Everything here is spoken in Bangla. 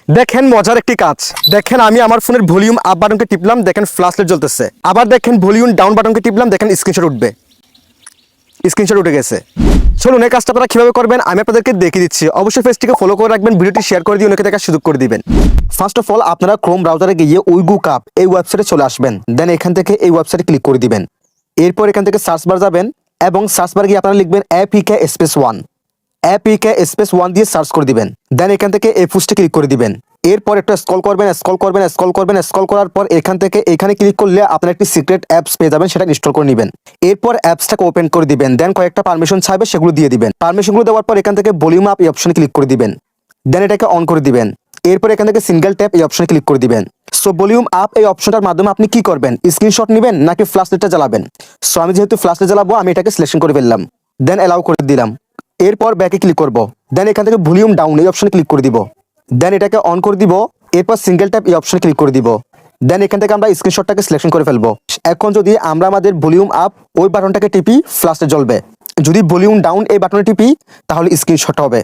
দেখেন মজার একটি কাজ। দেখেন আমি আমার ফোনের ভলিউম আপ বাটনকে টিপলাম, দেখেন ফ্ল্যাশ লাইট জ্বলতেছে। আবার দেখেন ভলিউম ডাউন বাটনকে টিপলাম, দেখেন স্ক্রিনশট উঠবে। স্ক্রিনশট উঠে গেছে। চলুন এই কাজটা আপনারা কিভাবে করবেন আমি আপনাদেরকে দেখিয়ে দিচ্ছি। অবশ্যই পেজটিকে ফলো করে রাখবেন, ভিডিওটি শেয়ার করে দিয়ে অনেকে দেখার সুযোগ করে দিবেন। ফার্স্ট অফ অল আপনারা ক্রোম ব্রাউজারে গিয়ে উইগু কাপ এই ওয়েবসাইটে চলে আসবেন। দেন এখান থেকে এই ওয়েবসাইটে ক্লিক করে দিবেন। এরপর এখান থেকে সার্চ বার যাবেন এবং সার্চ বার গিয়ে আপনারা লিখবেন এপিকে স্পেস 1, এপিকে স্পেস 1 দিয়ে সার্চ করে দিবেন। দেন এখান থেকে এই পোস্টে ক্লিক করে দিবেন। এরপর একটু স্ক্রল করবেন, স্ক্রল করার পর এখান থেকে এখানে ক্লিক করলে আপনার একটি সিক্রেট অ্যাপস পেয়ে যাবেন, সেটা ইনস্টল করে নেবেন। এরপর অ্যাপসটাকে ওপেন করে দিবেন। দেন কয়েকটা পারমিশন চাইবে, সেগুলো দিয়ে দিবেন। পারমিশনগুলো দেওয়ার পর এখান থেকে ভলিউম আপ এই অপশনে ক্লিক করে দিবেন। দেন এটাকে অন করে দিবেন। এরপর এখান থেকে সিঙ্গেল ট্যাপ এই অপশনে ক্লিক করে দিবেন। সো ভলিউম আপ এই অপশনটার মাধ্যমে আপনি কি করবেন, স্ক্রিনশট নেবেন নাকি ফ্ল্যাশ লাইটটা জ্বালাবেন। সো আমি যেহেতু ফ্ল্যাশ লাইট জ্বালাবো আমি এটাকে সিলেকশন করে ফেললাম। দেন অ্যালাউ করে দিলাম। এরপর ব্যাকে ক্লিক করব। দেন এখান থেকে ভলিউম ডাউন এই অপশনে ক্লিক করে দিব। দেন এটাকে অন করে দিব। এরপর সিঙ্গেল ট্যাপ এই অপশনে ক্লিক করে দিব। দেন এখান থেকে আমরা স্ক্রিনশটটাকে সিলেকশন করে ফেলবো। এখন যদি আমরা আমাদের ভলিউম আপ ওই বাটনটাকে টিপি, ফ্ল্যাশে জ্বলবে। যদি ভলিউম ডাউন এই বাটনে টিপি তাহলে স্ক্রিনশট হবে।